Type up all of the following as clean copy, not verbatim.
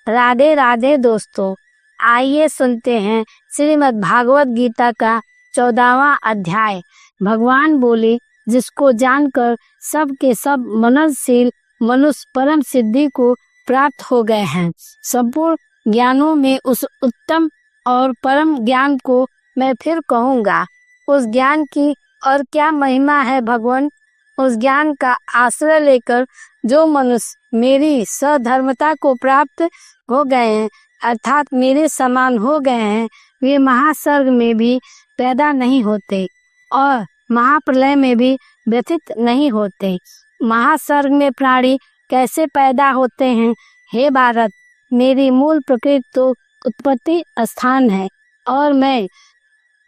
राधे राधे दोस्तों, आइए सुनते हैं श्रीमद् भागवत गीता का 14वां अध्याय। भगवान बोले, जिसको जानकर सब के सब मननशील मनुष्य परम सिद्धि को प्राप्त हो गए हैं। संपूर्ण ज्ञानों में उस उत्तम और परम ज्ञान को मैं फिर कहूँगा। उस ज्ञान की और क्या महिमा है भगवान। उस ज्ञान का आश्रय लेकर जो मनुष्य मेरी सधर्मता को प्राप्त हो गए हैं, अर्थात मेरे समान हो गए हैं, वे महासर्ग में भी पैदा नहीं होते और महाप्रलय में भी व्यथित नहीं होते। महासर्ग में प्राणी कैसे पैदा होते हैं? हे भारत, मेरी मूल प्रकृति तो उत्पत्ति स्थान है और मैं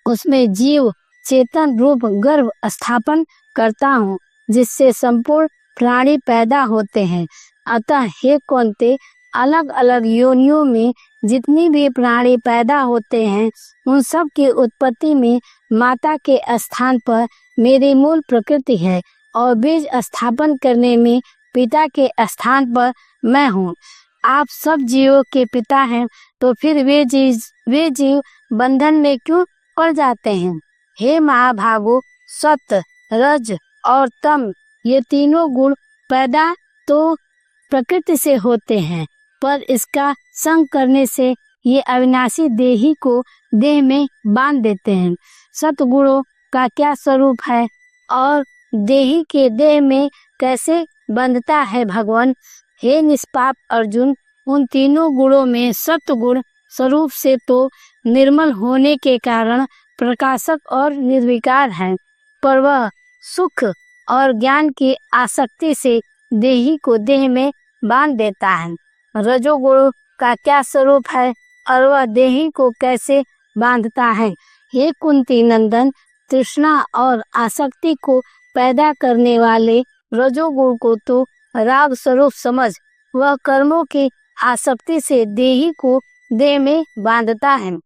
उसमें जीव चेतन रूप गर्भ स्थापन करता हूँ, जिससे संपूर्ण प्राणी पैदा होते हैं। अतः हे कौन्ते, अलग अलग योनियों में जितनी भी प्राणी पैदा होते हैं, उन सब की उत्पत्ति में माता के स्थान पर मेरी मूल प्रकृति है और बीज स्थापन करने में पिता के स्थान पर मैं हूँ। आप सब जीवों के पिता हैं, तो फिर वे जीव बंधन में क्यों पड़ जाते हैं? हे महाभागो, सत्य, रज और तम, ये तीनों गुण पैदा तो प्रकृति से होते हैं, पर इसका संग करने से ये अविनाशी देही को देह में बांध देते हैं। सतगुणों का क्या स्वरूप है और देही के देह में कैसे बंधता है भगवान? हे निष्पाप अर्जुन, उन तीनों गुणों में सत्गुण स्वरूप से तो निर्मल होने के कारण प्रकाशक और निर्विकार है, पर वह सुख और ज्ञान की आसक्ति से देही को देह में बांध देता है। रजोगुण का क्या स्वरूप है और वह देही को कैसे बांधता है? हे कुंती नंदन, तृष्णा और आसक्ति को पैदा करने वाले रजोगुण को तो राग स्वरूप समझ, वह कर्मों की आसक्ति से देही को देह में बांधता है।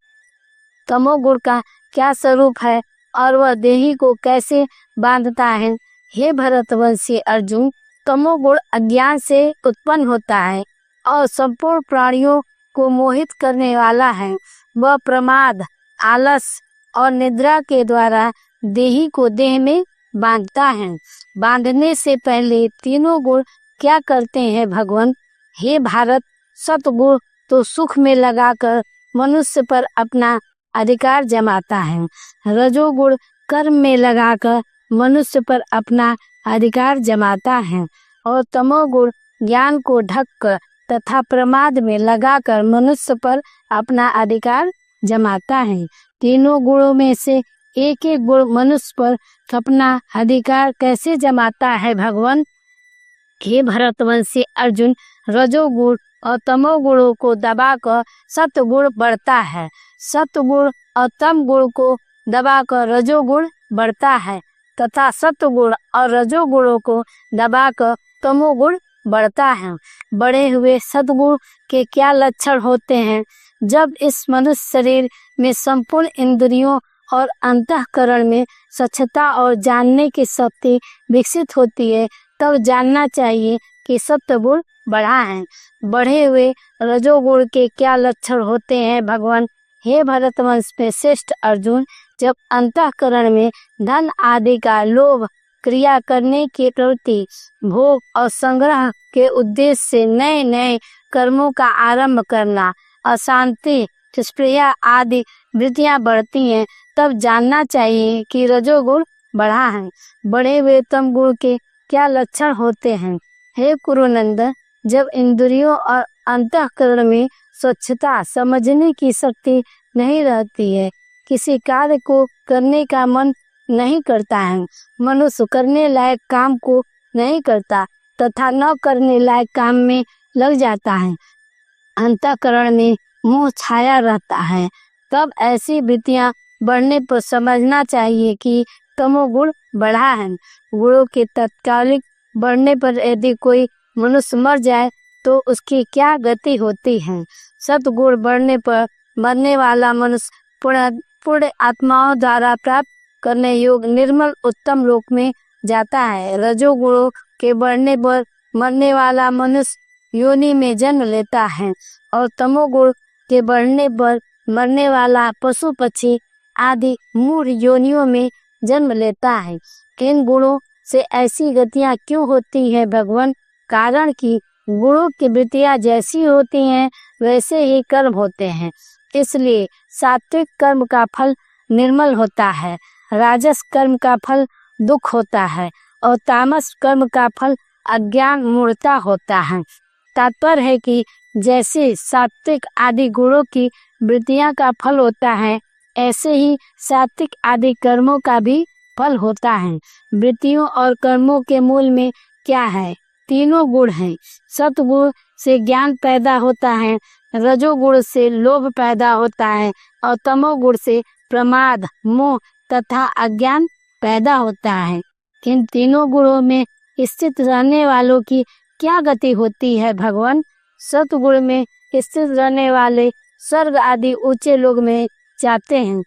तमोगुण का क्या स्वरूप है और वह देही को कैसे बांधता है? हे भरतवंशी अर्जुन, तमोगुण अज्ञान से उत्पन्न होता है और संपूर्ण प्राणियों को मोहित करने वाला है। वह प्रमाद, आलस और निद्रा के द्वारा देही को देह में बांधता है। बांधने से पहले तीनों गुण क्या करते हैं भगवान? हे भारत, सतगुण तो सुख में लगाकर मनुष्य पर अपना अधिकार जमाता है। रजोगुण कर्म में लगाकर मनुष्य पर अपना अधिकार जमाता है और तमोगुण ज्ञान को ढककर तथा प्रमाद में लगाकर मनुष्य पर अपना अधिकार जमाता है। तीनों गुणों में से एक एक गुण मनुष्य पर अपना अधिकार कैसे जमाता है भगवान? हे भरतवंशी अर्जुन, रजोगुण और तमोगुणों को दबाकर सतगुण बढ़ता है, सतगुण और तम गुण को दबाकर रजोगुण बढ़ता है तथा सतगुण और रजोगुणों को दबाकर तमोगुण बढ़ता है। बढ़े हुए सद्गुण के क्या लक्षण होते हैं? जब इस मनुष्य शरीर में संपूर्ण इंद्रियों और अंतःकरण में स्वच्छता और जानने की शक्ति विकसित होती है, तब जानना चाहिए कि सत्वगुण बढ़ा है। बढ़े हुए रजोगुण के क्या लक्षण होते हैं भगवान? हे भरतवंश में श्रेष्ठ अर्जुन, जब अंतःकरण में धन आदि का लोभ, क्रिया करने की प्रवृत्ति, भोग और संग्रह के उद्देश्य से नए नए कर्मों का आरंभ करना, अशांति, स्प्रिया आदि वृत्तियां बढ़ती हैं, तब जानना चाहिए कि रजोगुण बढ़ा है। बढ़े हुए तम गुण के क्या लक्षण होते हैं? हे कुरुनंदन, जब इंद्रियों और अंतःकरण में स्वच्छता, समझने की शक्ति नहीं रहती है, किसी कार्य को करने का मन नहीं करता है, मनुष्य करने लायक काम को नहीं करता तथा न करने लायक काम में लग जाता है, अंतःकरण में मोह छाया रहता है, तब ऐसी वृत्तियां बढ़ने पर समझना चाहिए कि तमोगुण बढ़ा है। गुणों के तत्कालिक बढ़ने पर यदि कोई मनुष्य मर जाए तो उसकी क्या गति होती है? सतगुण बढ़ने पर मरने वाला मनुष्य पूर्ण आत्माओं द्वारा प्राप्त करने योग्य निर्मल उत्तम लोक में जाता है। रजोगुणों के बढ़ने पर मरने वाला मनुष्य योनि में जन्म लेता है और तमोगुण के बढ़ने पर मरने वाला पशु पक्षी आदि मूढ़ योनियों में जन्म लेता है। इन गुणों से ऐसी गतियां क्यों होती है भगवान? कारण कि गुणों की वृत्तियां जैसी होती हैं वैसे ही कर्म होते हैं। इसलिए सात्विक कर्म का फल निर्मल होता है, राजस कर्म का फल दुख होता है और तामस कर्म का फल अज्ञान मूढ़ता होता है। तात्पर्य है कि जैसे सात्विक आदि गुणों की वृत्तियां का फल होता है, ऐसे ही सात्विक आदि कर्मों का भी फल होता है। वृत्तियों और कर्मों के मूल में क्या है? तीनों गुण हैं। सतगुण से ज्ञान पैदा होता है, रजोगुण से लोभ पैदा होता है और तमोगुण से प्रमाद, मोह तथा अज्ञान पैदा होता है। इन तीनों गुणों में स्थित रहने वालों की क्या गति होती है भगवान? सतगुण में स्थित रहने वाले स्वर्ग आदि ऊंचे लोक में जाते हैं।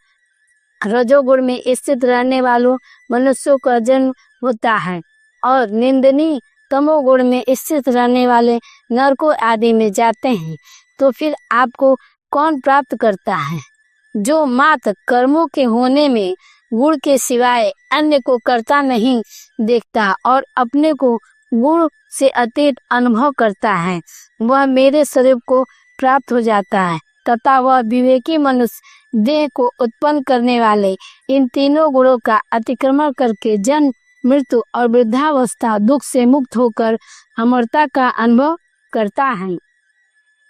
रजोगुण में स्थित रहने वालों मनुष्यों का जन्म होता है और निंदनीय तमोगुण में स्थित रहने वाले नरकों आदि में जाते हैं। तो फिर आपको कौन प्राप्त करता है? जो मात्र कर्मों के होने में गुण के सिवाय अन्य को करता नहीं देखता और अपने को गुण से अतीत अनुभव करता है, वह मेरे स्वरूप को प्राप्त हो जाता है तथा वह विवेकी मनुष्य देह को उत्पन्न करने वाले इन तीनों गुणों का अतिक्रमण करके जन्म, मृत्यु और वृद्धावस्था दुख से मुक्त होकर अमरता का अनुभव करता है।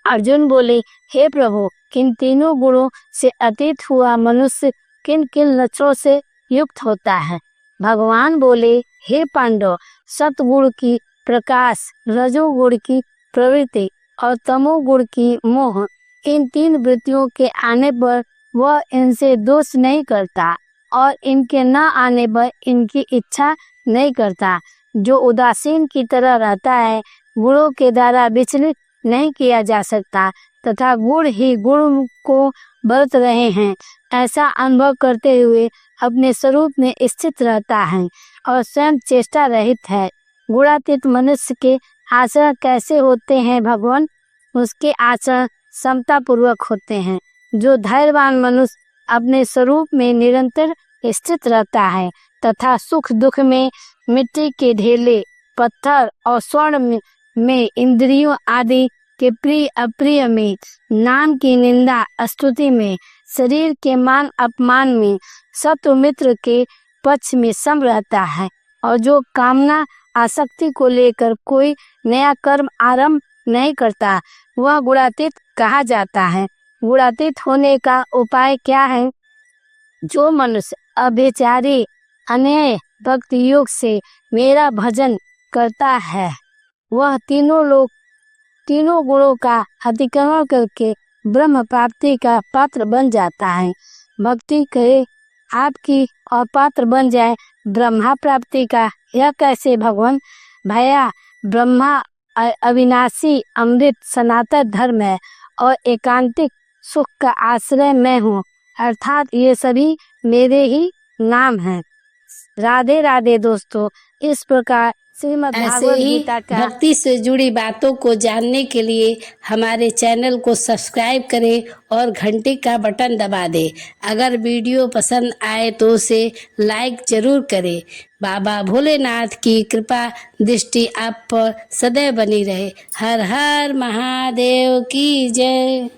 अर्जुन बोले, हे प्रभु, किन तीनों गुणों से अतीत हुआ मनुष्य किन किन लक्षणों से युक्त होता है? भगवान बोले, हे पांडव, सतगुण की प्रकाश, रजोगुण की प्रवृत्ति और तमोगुण की मोह, इन तीन वृत्तियों के आने पर वह इनसे दोष नहीं करता और इनके न आने पर इनकी इच्छा नहीं करता। जो उदासीन की तरह रहता है, गुणों के द्वारा विचलित नहीं किया जा सकता तथा गुण ही गुण को बरत रहे हैं, ऐसा अनुभव करते हुए अपने स्वरूप में स्थित रहता है और स्वयं चेष्टा रहित है। गुणातीत मनुष्य के आचरण कैसे होते हैं भगवान? उसके आचरण समता पूर्वक होते हैं। जो धैर्यवान मनुष्य अपने स्वरूप में निरंतर स्थित रहता है तथा सुख दुख में, मिट्टी के ढेले, पत्थर और स्वर्ण में, इंद्रियों आदि के प्रिय अप्रिय में, नाम की निंदा स्तुति में, शरीर के मान अपमान में, शत्रु मित्र के पक्ष में सम रहता है और जो कामना आसक्ति को लेकर कोई नया कर्म आरंभ नहीं करता, वह गुणातीत कहा जाता है। गुणातीत होने का उपाय क्या है? जो मनुष्य अव्यभिचारी अनन्य भक्ति योग से मेरा भजन करता है, वह तीनों गुणों का अतिक्रमण करके ब्रह्म प्राप्ति का पात्र बन जाता है। भक्ति करे आपकी और पात्र बन जाए ब्रह्मा प्राप्ति का, यह कैसे भगवान? भैया, ब्रह्मा अविनाशी अमृत सनातन धर्म है और एकांतिक सुख का आश्रय मैं हूँ, अर्थात ये सभी मेरे ही नाम हैं। राधे राधे दोस्तों। इस प्रकार श्रीमद् भागवत गीता का भक्ति से जुड़ी बातों को जानने के लिए हमारे चैनल को सब्सक्राइब करें और घंटी का बटन दबा दें। अगर वीडियो पसंद आए तो उसे लाइक जरूर करें। बाबा भोलेनाथ की कृपा दृष्टि आप पर सदैव बनी रहे। हर हर महादेव की जय।